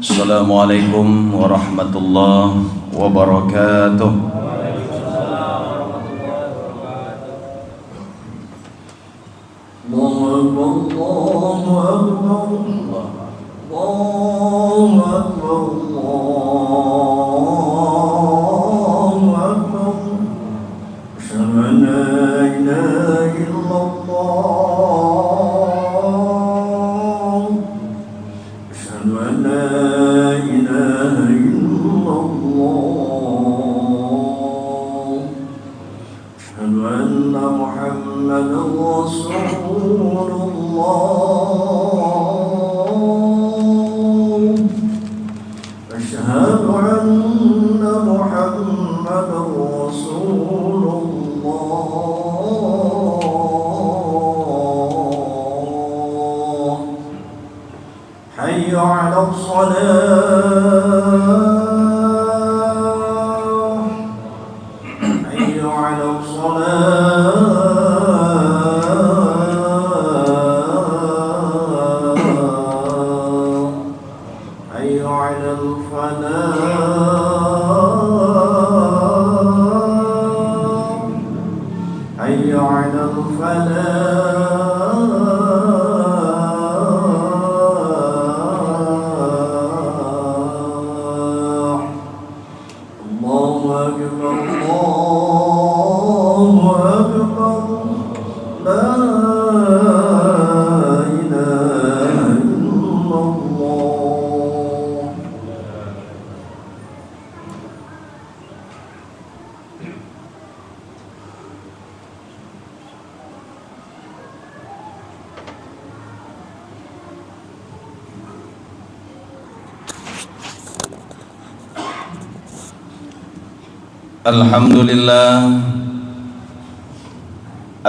Assalamualaikum warahmatullahi wabarakatuh.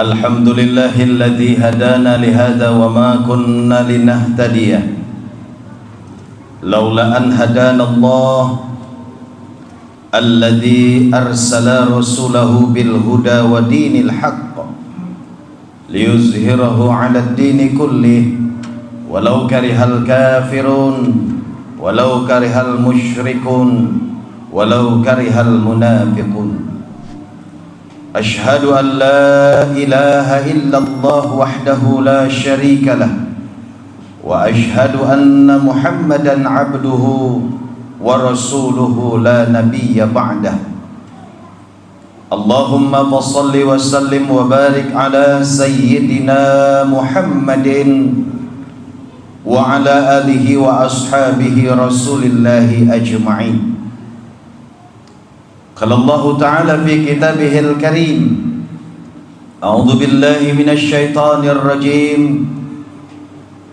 Alhamdulillahilladzi hadana lihada wa ma kunna linahtadiya laula an hadana Allah alladzi arsala rasulahu bil huda wa dinil haqq liyuzhirahu 'ala ad-dini kullih walau karihal kafirun walau karihal musyrikun walau karihal munafiqun. Ashhadu an la ilaha illallah wahdahu la syarika lah wa ashhadu anna Muhammadan abduhu wa rasuluhu la nabiyya ba'dah. Allahumma fassalli wa sallim wa barik ala sayyidina Muhammadin wa ala alihi wa ashabihi rasulillahi ajma'in. Qala Allah Ta'ala fi kitabihil karim, a'udzu billahi minasy syaithanir rajim,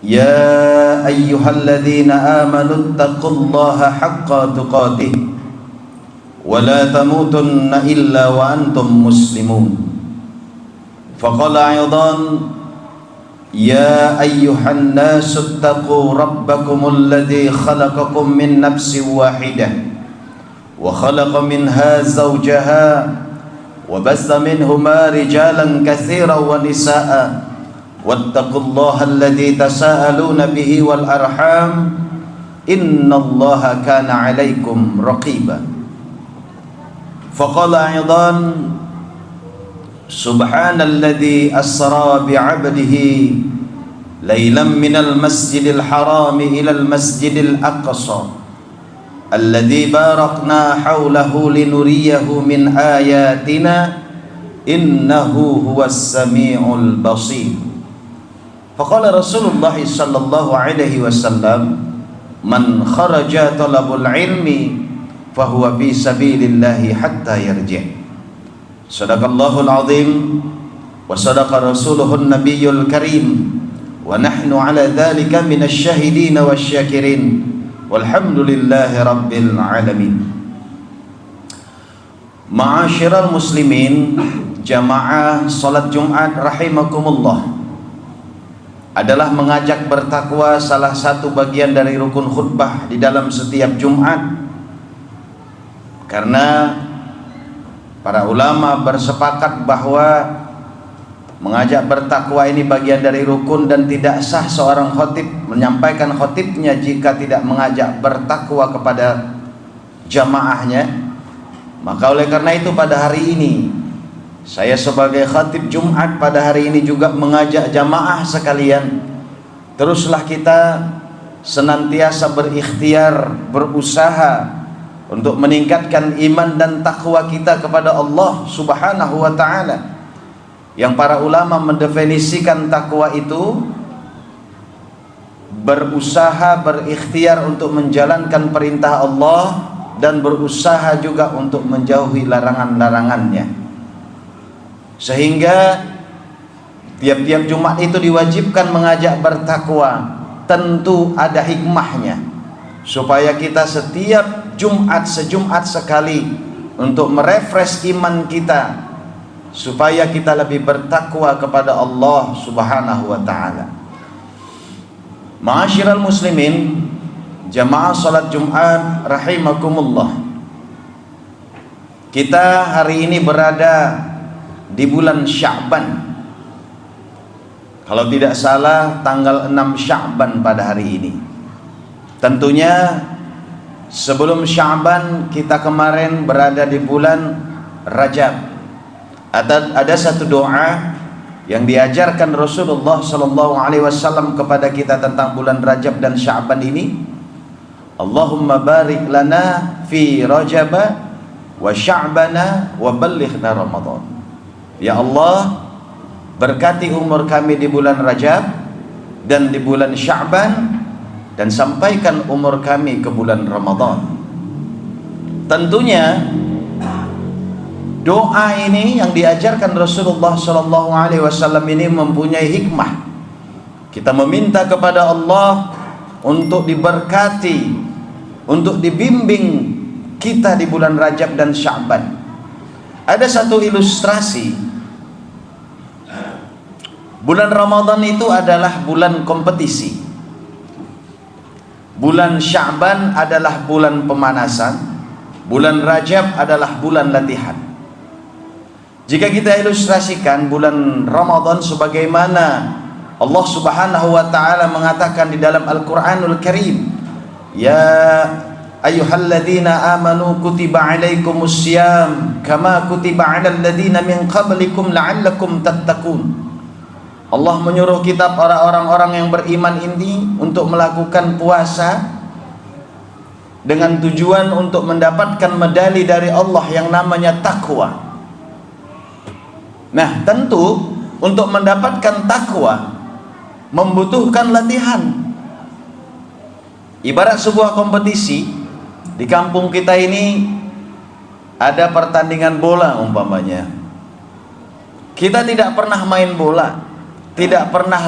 ya ayyuhalladzina amanu taqullaha haqqa tuqatih wa la tamutunna illa wa antum muslimun. Faqala aydan, ya ayyuhan nasu taqu rabbakumul ladzi khalaqakum min nafsin wahidah wa khalaqa minha zawjaha wa bassa minhuma rijalan katsiran wa nisaa'a wattaqullaha alladzi tasaaluna bihi wal arham innallaha kana 'alaikum raqiba. Faqala aidan, subhanalladzi asra bi'abdihi laylan minal masjidil harami ilal masjidil aqsa alladzi barakna haulahu linuriyahu min ayatina innahu huwas samiul basir. Faqala Rasulullah sallallahu alaihi wasallam, man kharaja talabul ilmi fahuwa fi sabilillahi hatta yarji'. Sadaqallahul azim wa sadaqa rasuluhun nabiyyul karim wa nahnu ala dhalika minasy syahidin wasyakirin walhamdulillahi rabbil alamin. Ma'asyiral muslimin, jamaah salat Jumat rahimakumullah, adalah mengajak bertakwa salah satu bagian dari rukun khutbah di dalam setiap Jumat, karena para ulama bersepakat bahwa Mengajak bertakwa ini bagian dari rukun dan tidak sah seorang khatib menyampaikan khatibnya jika tidak mengajak bertakwa kepada jamaahnya. Maka oleh karena itu pada hari ini saya sebagai khatib Jumat pada hari ini juga mengajak jamaah sekalian, teruslah kita senantiasa berikhtiar, berusaha untuk meningkatkan iman dan takwa kita kepada Allah Subhanahu wa ta'ala. Yang para ulama mendefinisikan takwa itu berusaha, berikhtiar untuk menjalankan perintah Allah dan berusaha juga untuk menjauhi larangan-larangannya. Sehingga tiap-tiap Jumat itu diwajibkan mengajak bertakwa. Tentu ada hikmahnya, supaya kita setiap Jumat sejumat sekali untuk merefresh iman kita, supaya kita lebih bertakwa kepada Allah Subhanahu wa ta'ala. Ma'asyiral muslimin, jamaah salat Jumat rahimakumullah. Kita hari ini berada di bulan Sya'ban. Kalau tidak salah tanggal 6 Sya'ban pada hari ini. Tentunya sebelum Sya'ban kita kemarin berada di bulan Rajab. Ada satu doa yang diajarkan Rasulullah sallallahu alaihi wasallam kepada kita tentang bulan Rajab dan Sya'ban ini. Allahumma barik lana fi Rajab wa Sya'bana wa ballighna Ramadan. Ya Allah, berkati umur kami di bulan Rajab dan di bulan Sya'ban, dan sampaikan umur kami ke bulan Ramadan. Tentunya doa ini yang diajarkan Rasulullah SAW ini mempunyai hikmah. Kita meminta kepada Allah untuk diberkati, untuk dibimbing kita di bulan Rajab dan Sya'ban. Ada satu ilustrasi. Bulan Ramadan itu adalah bulan kompetisi. Bulan Sya'ban adalah bulan pemanasan. Bulan Rajab adalah bulan latihan. Jika kita ilustrasikan bulan Ramadan sebagaimana Allah Subhanahu wa ta'ala mengatakan di dalam Al-Quranul Karim, ya ayyuhalladzina amanu kutiba alaikumus syiyam kama kutiba alal ladzina min qablikum la'allakum tattaqun. Allah menyuruh kita para orang-orang yang beriman ini untuk melakukan puasa dengan tujuan untuk mendapatkan medali dari Allah yang namanya takwa. Nah, tentu untuk mendapatkan takwa membutuhkan latihan. Ibarat sebuah kompetisi, di kampung kita ini ada pertandingan bola umpamanya. Kita tidak pernah main bola, tidak pernah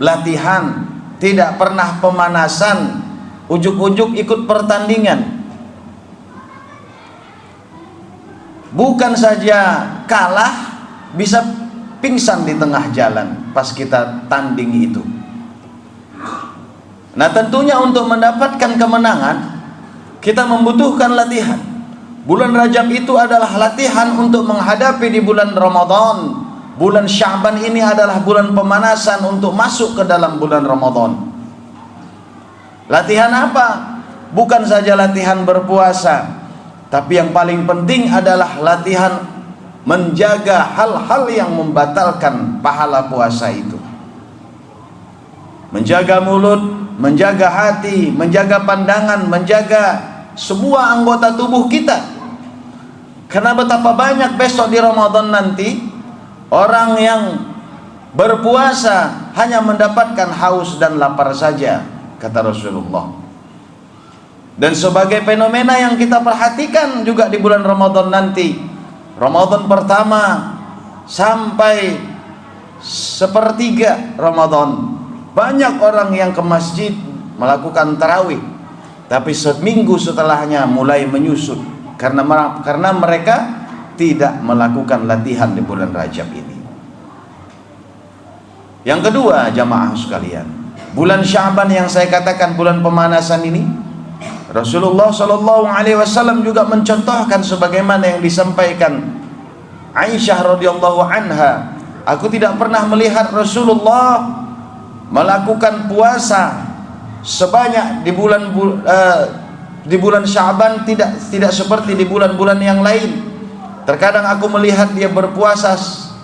latihan, tidak pernah pemanasan, ujuk-ujuk ikut pertandingan. Bukan saja kalah, bisa pingsan di tengah jalan pas kita tanding itu. Nah, tentunya untuk mendapatkan kemenangan kita membutuhkan latihan. Bulan Rajab itu adalah latihan untuk menghadapi di bulan Ramadan. Bulan Sya'ban ini adalah bulan pemanasan untuk masuk ke dalam bulan Ramadan. Latihan apa? Bukan saja latihan berpuasa, tapi yang paling penting adalah latihan menjaga hal-hal yang membatalkan pahala puasa itu. Menjaga mulut, menjaga hati, menjaga pandangan, menjaga semua anggota tubuh kita. Karena betapa banyak besok di Ramadan nanti orang yang berpuasa hanya mendapatkan haus dan lapar saja, kata Rasulullah. Dan sebagai fenomena yang kita perhatikan juga di bulan Ramadan nanti, Ramadan pertama sampai sepertiga Ramadan, banyak orang yang ke masjid melakukan tarawih, tapi seminggu setelahnya mulai menyusut karena mereka tidak melakukan latihan di bulan Rajab ini. Yang kedua, jamaah sekalian, bulan Sya'ban yang saya katakan bulan pemanasan ini, Rasulullah SAW juga mencontohkan sebagaimana yang disampaikan Aisyah radhiyallahu anha Aku tidak pernah melihat Rasulullah melakukan puasa sebanyak di bulan Sya'ban, tidak seperti di bulan-bulan yang lain. Terkadang aku melihat dia berpuasa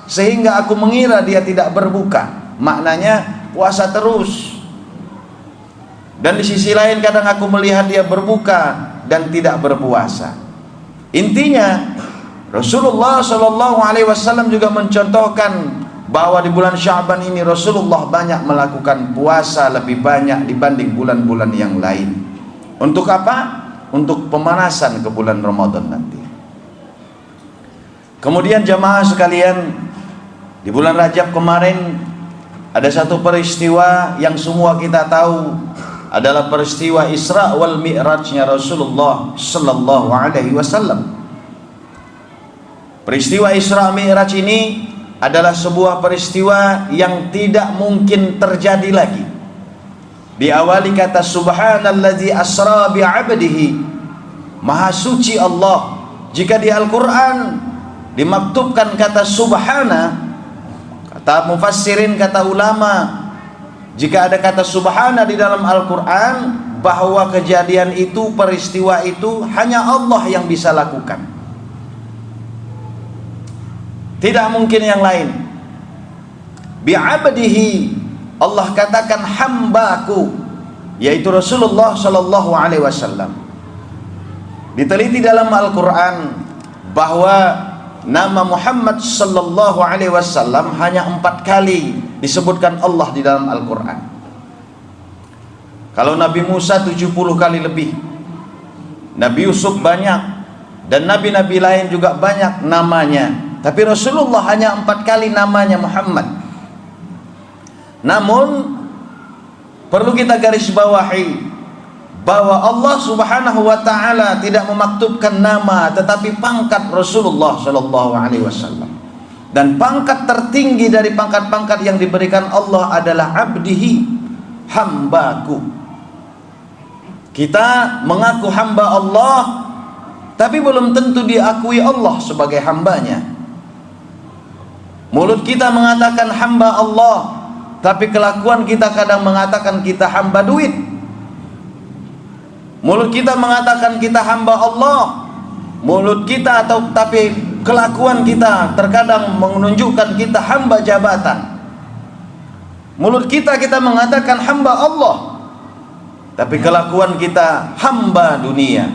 sehingga aku mengira dia tidak berbuka, maknanya puasa terus. Dan di sisi lain kadang aku melihat dia berbuka dan tidak berpuasa. Intinya Rasulullah SAW juga mencontohkan bahwa di bulan Sya'ban ini Rasulullah banyak melakukan puasa, lebih banyak dibanding bulan-bulan yang lain. Untuk apa? Untuk pemanasan ke bulan Ramadan nanti. Kemudian jamaah sekalian, di bulan Rajab kemarin ada satu peristiwa yang semua kita tahu, adalah peristiwa Isra wal Mi'rajnya Rasulullah sallallahu alaihi wasallam. Peristiwa Isra Mi'raj ini adalah sebuah peristiwa yang tidak mungkin terjadi lagi. Diawali kata subhanalladzi asra bi'abdihi, maha suci Allah. Jika di Al-Quran dimaktubkan kata subhana, kata mufassirin, kata ulama, jika ada kata subhana di dalam Al-Quran, bahwa kejadian itu, peristiwa itu hanya Allah yang bisa lakukan, tidak mungkin yang lain. Bi'abdihi, Allah katakan hambaku, yaitu Rasulullah sallallahu alaihi wasallam. Diteliti dalam Al-Quran bahwa nama Muhammad sallallahu alaihi wasallam hanya 4 kali disebutkan Allah di dalam Al-Quran. Kalau Nabi Musa 70 kali lebih, Nabi Yusuf banyak, dan nabi-nabi lain juga banyak namanya. Tapi Rasulullah hanya 4 kali namanya Muhammad. Namun perlu kita garis bawahi bahwa Allah Subhanahu wa taala tidak memaktubkan nama tetapi pangkat Rasulullah sallallahu alaihi wasallam. Dan pangkat tertinggi dari pangkat-pangkat yang diberikan Allah adalah abdihi, hambaku. Kita mengaku hamba Allah, tapi belum tentu diakui Allah sebagai hambanya. Mulut kita mengatakan hamba Allah, tapi kelakuan kita kadang mengatakan kita hamba duit. Mulut kita mengatakan kita hamba Allah, mulut kita tapi kelakuan kita terkadang menunjukkan kita hamba jabatan. Mulut kita mengatakan hamba Allah, tapi kelakuan kita hamba dunia.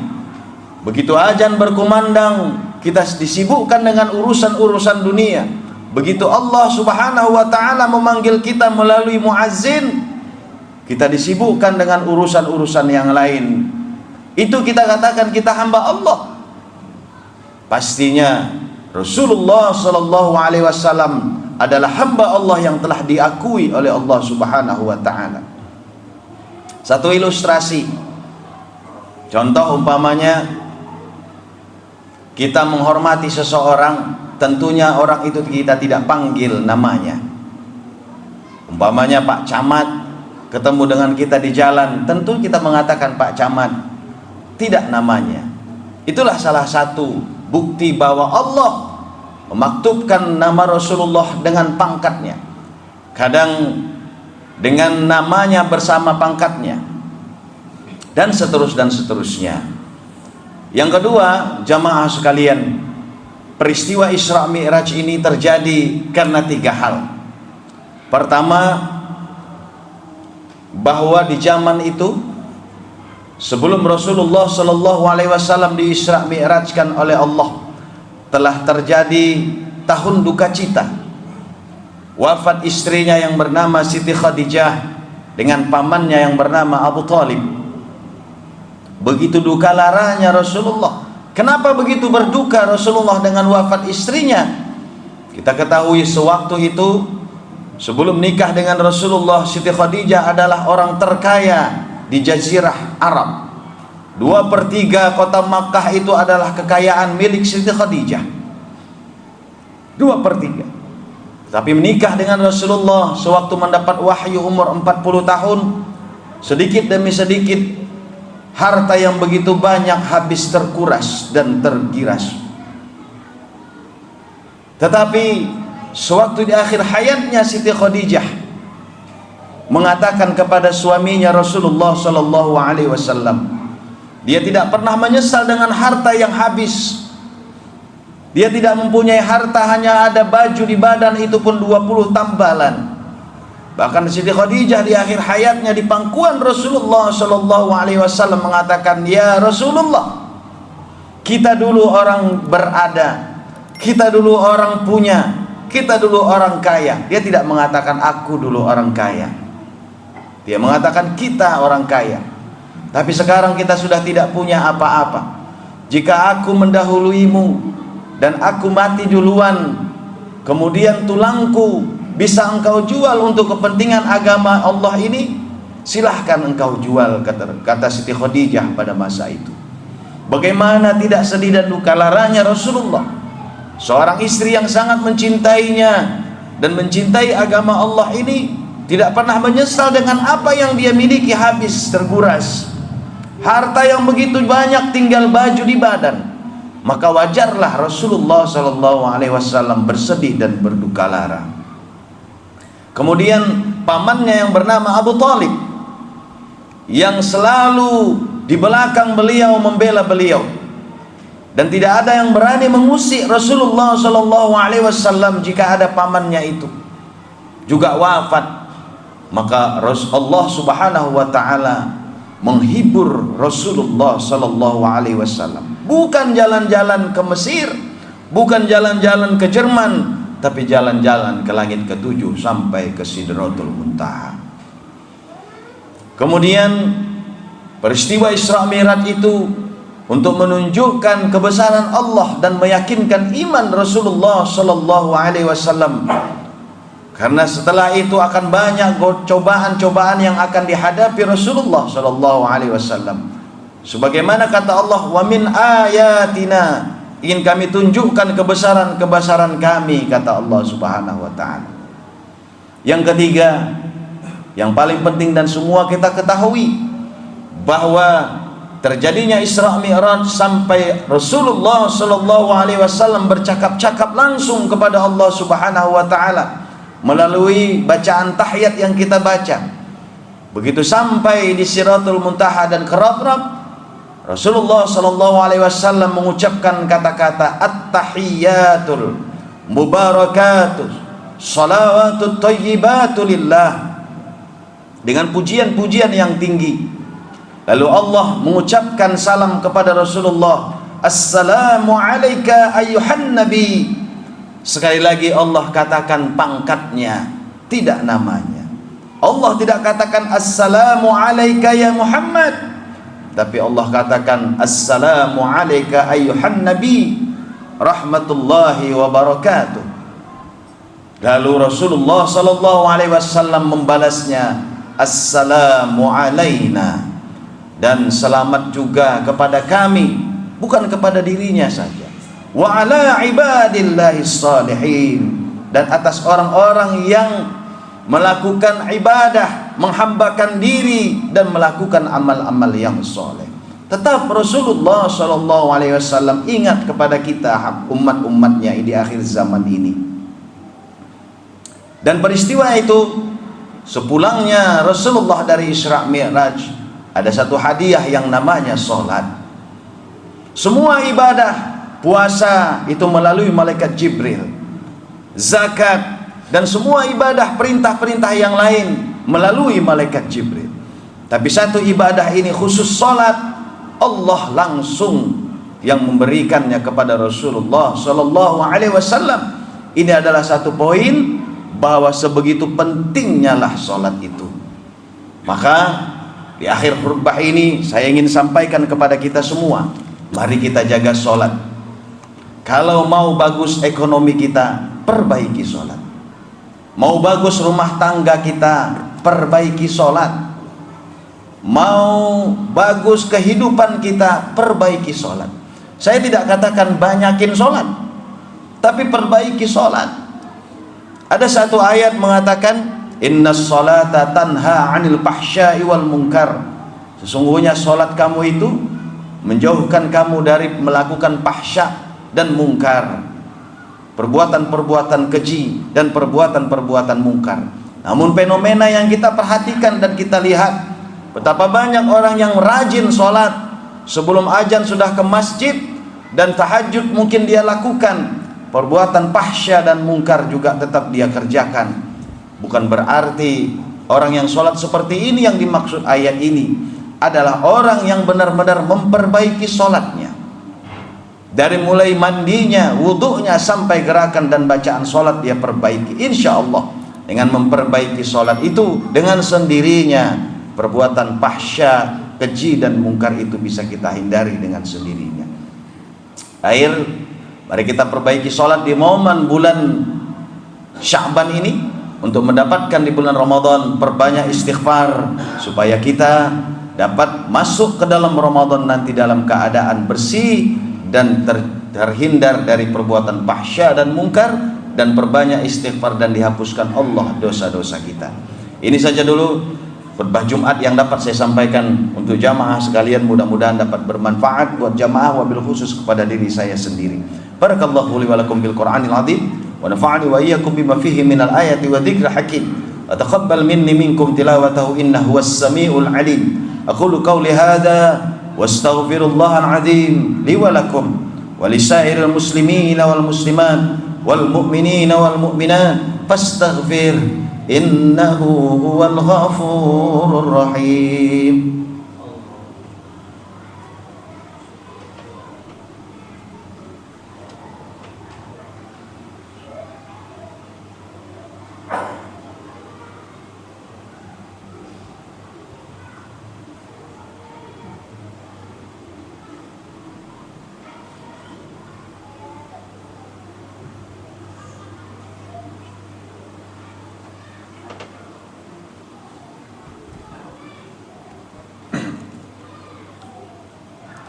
Begitu azan berkumandang, kita disibukkan dengan urusan-urusan dunia. Begitu Allah Subhanahu wa taala memanggil kita melalui muazzin, kita disibukkan dengan urusan-urusan yang lain. Itu kita katakan kita hamba Allah. Pastinya Rasulullah sallallahu alaihi wasallam adalah hamba Allah yang telah diakui oleh Allah Subhanahu wa taala. Satu ilustrasi, contoh umpamanya kita menghormati seseorang, tentunya orang itu kita tidak panggil namanya. Umpamanya Pak Camat ketemu dengan kita di jalan, tentu kita mengatakan Pak Camat, tidak namanya. Itulah salah satu bukti bahwa Allah memaktubkan nama Rasulullah dengan pangkatnya, kadang dengan namanya bersama pangkatnya, dan seterusnya. Yang kedua, jamaah sekalian, peristiwa Isra Mi'raj ini terjadi karena 3 hal. Pertama, bahwa di zaman itu sebelum Rasulullah sallallahu alaihi wasallam di Isra Mi'rajkan oleh Allah, telah terjadi tahun duka cita. Wafat istrinya yang bernama Siti Khadijah dengan pamannya yang bernama Abu Talib. Begitu duka laranya Rasulullah. Kenapa begitu berduka Rasulullah dengan wafat istrinya? Kita ketahui sewaktu itu, sebelum nikah dengan Rasulullah, Siti Khadijah adalah orang terkaya di Jazirah Arab. 2/3 kota Makkah itu adalah kekayaan milik Siti Khadijah. 2/3. Tapi menikah dengan Rasulullah sewaktu mendapat wahyu umur 40 tahun, sedikit demi sedikit harta yang begitu banyak habis terkuras dan tergiras. Tetapi sewaktu di akhir hayatnya Siti Khadijah mengatakan kepada suaminya Rasulullah sallallahu alaihi wasallam, dia tidak pernah menyesal dengan harta yang habis. Dia tidak mempunyai harta, hanya ada baju di badan, itu pun 20 tambalan. Bahkan Siti Khadijah di akhir hayatnya di pangkuan Rasulullah sallallahu alaihi wasallam mengatakan, "Ya Rasulullah, kita dulu orang berada, kita dulu orang punya, kita dulu orang kaya." Dia tidak mengatakan aku dulu orang kaya. Dia mengatakan kita orang kaya. Tapi sekarang kita sudah tidak punya apa-apa. Jika aku mendahuluimu dan aku mati duluan, kemudian tulangku bisa engkau jual untuk kepentingan agama Allah ini, silahkan engkau jual, kata Siti Khadijah pada masa itu. Bagaimana tidak sedih dan duka laranya Rasulullah, seorang istri yang sangat mencintainya dan mencintai agama Allah ini, tidak pernah menyesal dengan apa yang dia miliki habis terkuras. Harta yang begitu banyak tinggal baju di badan. Maka wajarlah Rasulullah SAW bersedih dan berduka lara. Kemudian pamannya yang bernama Abu Talib, yang selalu di belakang beliau membela beliau, dan tidak ada yang berani mengusik Rasulullah SAW jika ada pamannya itu juga wafat. Maka Allah Subhanahu wa taala menghibur Rasulullah SAW, bukan jalan-jalan ke Mesir, bukan jalan-jalan ke Jerman, tapi jalan-jalan ke langit ketujuh sampai ke Sidratul Muntaha. Kemudian peristiwa Isra Mi'raj itu untuk menunjukkan kebesaran Allah dan meyakinkan iman Rasulullah SAW. Karena setelah itu akan banyak cobaan-cobaan yang akan dihadapi Rasulullah SAW. Sebagaimana kata Allah, "Wa min ayatina," ingin kami tunjukkan kebesaran-kebesaran kami, kata Allah Subhanahu wa taala. Yang ketiga, yang paling penting dan semua kita ketahui, bahwa terjadinya Isra Mi'raj sampai Rasulullah SAW bercakap-cakap langsung kepada Allah Subhanahu wa taala melalui bacaan tahiyat yang kita baca. Begitu sampai di Siratul Muntaha dan Qarab, Rasulullah SAW mengucapkan kata-kata at-tahiyyatul mubarakatuh salawatut thayyibatu lillah, dengan pujian-pujian yang tinggi. Lalu Allah mengucapkan salam kepada Rasulullah, "Assalamu alayka ayyuhan nabi." Sekali lagi Allah katakan pangkatnya, tidak namanya. Allah tidak katakan "Assalamu alayka ya Muhammad", tapi Allah katakan "Assalamu alayka ayyuhan nabi rahmatullahi wa barakatuh". Lalu Rasulullah SAW membalasnya "Assalamu alayna", dan selamat juga kepada kami, bukan kepada dirinya saja, wa ala ibadillahis salihin, dan atas orang-orang yang melakukan ibadah, menghambakan diri dan melakukan amal-amal yang soleh. Tetap Rasulullah SAW ingat kepada kita umat-umatnya di akhir zaman ini. Dan peristiwa itu, sepulangnya Rasulullah dari Isra Mi'raj, ada satu hadiah yang namanya sholat. Semua ibadah, puasa itu melalui malaikat Jibril, zakat dan semua ibadah perintah-perintah yang lain melalui malaikat Jibril. Tapi satu ibadah ini khusus sholat, Allah langsung yang memberikannya kepada Rasulullah SAW. Ini adalah satu poin bahwa sebegitu pentingnya lah sholat itu. Maka di akhir khutbah ini saya ingin sampaikan kepada kita semua, mari kita jaga sholat. Kalau mau bagus ekonomi kita, perbaiki sholat. Mau bagus rumah tangga kita, perbaiki sholat. Mau bagus kehidupan kita, perbaiki sholat. Saya tidak katakan banyakin sholat, tapi perbaiki sholat. Ada satu ayat mengatakan, "Innas sholata tanha 'anil fahsya'i wal munkar." Sesungguhnya sholat kamu itu menjauhkan kamu dari melakukan fahsya dan mungkar. perbuatan-perbuatan keji dan perbuatan-perbuatan mungkar. Namun fenomena yang kita perhatikan dan kita lihat, betapa banyak orang yang rajin sholat, sebelum azan sudah ke masjid, dan tahajud mungkin dia lakukan, perbuatan fahsya dan mungkar juga tetap dia kerjakan. Bukan berarti orang yang sholat seperti ini yang dimaksud ayat ini adalah orang yang benar-benar memperbaiki sholatnya, dari mulai mandinya, wudhunya, sampai gerakan dan bacaan sholat dia perbaiki. Insya Allah dengan memperbaiki sholat itu, dengan sendirinya perbuatan fahsya, keji dan mungkar itu bisa kita hindari dengan sendirinya. Mari kita perbaiki sholat di momen bulan Sya'ban ini, untuk mendapatkan di bulan Ramadan perbanyak istighfar, supaya kita dapat masuk ke dalam Ramadan nanti dalam keadaan bersih dan terhindar dari perbuatan fahsya dan mungkar, dan perbanyak istighfar dan dihapuskan Allah dosa-dosa kita. Ini saja dulu khutbah Jumat yang dapat saya sampaikan untuk jamaah sekalian, mudah-mudahan dapat bermanfaat buat jamaah, wabil khusus kepada diri saya sendiri. Barakallahu li wa lakum bil Qur'anil azim, wa nafa'ani wa iyyakum bima fihi minal ayati wa dzikril hakim. Wa taqabbal minni minkum tilawatahu innahu was-sami'ul 'alim. Aqulu qawli hadza wastaghfirullahal azim li wa lakum wa lisairil muslimina wal muslimat wal mu'minina wal mu'minat fastaghfir innahu huwal ghafurur rahim.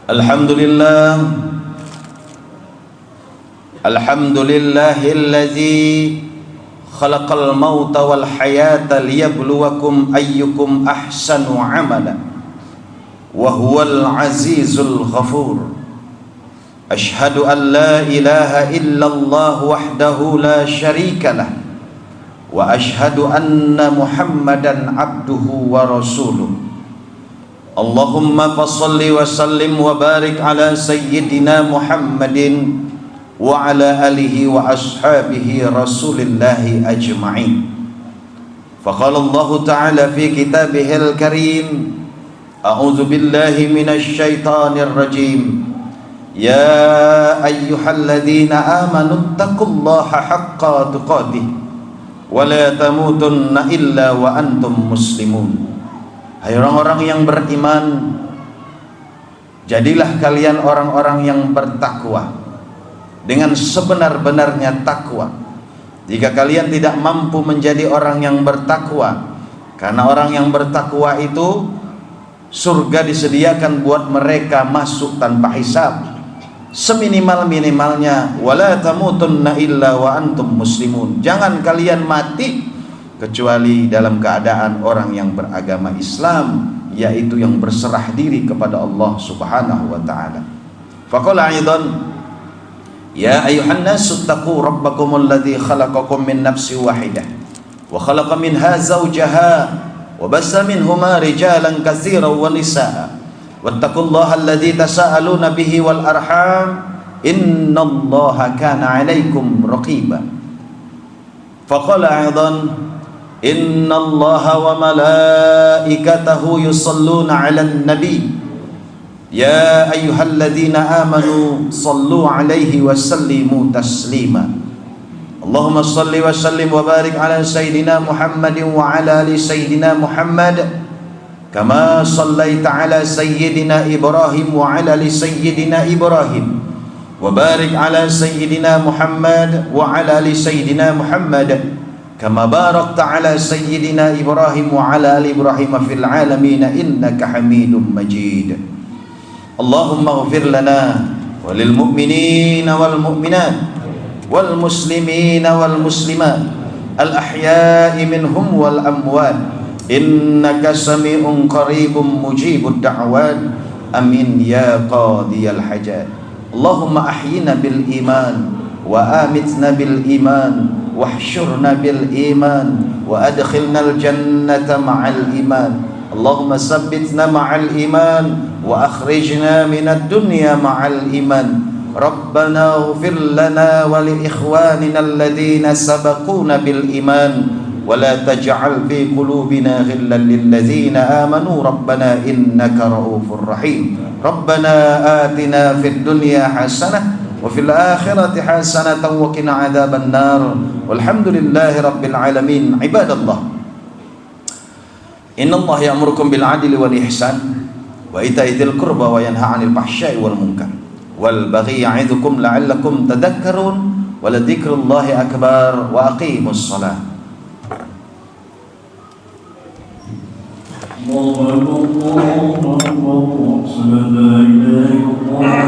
Alhamdulillah, alhamdulillahilladzi khalaqal mauta wal hayata liyabluwakum ayyukum ahsanu amala wa huwal azizul ghafur. Ashhadu an la ilaha illallah wahdahu la syarika lah, wa ashhadu anna Muhammadan abduhu wa rasuluh. Allahumma fassalli wa sallim wa barik ala sayyidina Muhammadin wa ala alihi wa ashabihi rasulillahi ajma'in. Faqala Allah ta'ala fi kitabihil karim, a'udzu billahi minasy syaithanir rajim. Ya ayyuhalladzina amanu taqullaha haqqa tuqatih wa la tamutunna illa wa antum muslimun. Hai orang-orang yang beriman, jadilah kalian orang-orang yang bertakwa dengan sebenar-benarnya takwa. Jika kalian tidak mampu menjadi orang yang bertakwa, karena orang yang bertakwa itu surga disediakan buat mereka masuk tanpa hisab, seminimal-minimalnya wala tamutunna illa wa antum muslimun. Jangan kalian mati kecuali dalam keadaan orang yang beragama Islam, yaitu yang berserah diri kepada Allah Subhanahu wa taala. Faqala aidan, ya ayuhan nasu taqu rabbakumul ladzi khalaqakum min nafsin wahidah wa khalaqa minha zawjaha wa bassa minhuma rijalan katsiran wa nisaa wattaqullaha alladzi tasaaluna bihi wal arham innallaha kana 'alaikum raqiba. Faqala aidan, innallaha wa malaikatahu yusalluna 'alan nabi ya ayyuhalladzina amanu sallu 'alaihi wa sallimu taslima. Allahumma salli wa sallim wa barik ala sayyidina Muhammadin wa ala ali sayyidina Muhammad kama sallaita ala sayyidina Ibrahim wa ala ali sayyidina Ibrahim wa barik ala sayyidina Muhammad wa ala ali sayyidina Muhammad kama barakta ala sayyidina Ibrahim wa ala ali Ibrahim fil alamin innaka Hamidum Majid. Allahumma ighfir lana wa lil mu'minina wal mu'minat wal muslimina wal muslimat al ahya'i minhum wal amwat innaka sami'un qaribun mujibud da'wat amin ya qadiyal hajat. Allahumma ahyina bil iman وآمتنا بالإيمان واحشرنا بالإيمان وأدخلنا الجنة مع الإيمان اللهم ثبتنا مع الإيمان وأخرجنا من الدنيا مع الإيمان ربنا اغفر لنا ولإخواننا الذين سبقونا بالإيمان ولا تجعل في قلوبنا غلا للذين آمنوا ربنا إنك رؤوف رحيم ربنا آتنا في الدنيا حسنة وفي الآخرة حسنة وقنا عذاب النار والحمد لله رب العالمين عباد الله إن الله يأمركم بالعدل والإحسان وإيتاء ذي القربى وينهى عن الفحشاء والمنكر والبغي يعظكم لعلكم تذكرون ولذكر الله أكبر وأقيموا الصلاة الله أكبر الله أكبر أشهد أن لا إله إلا الله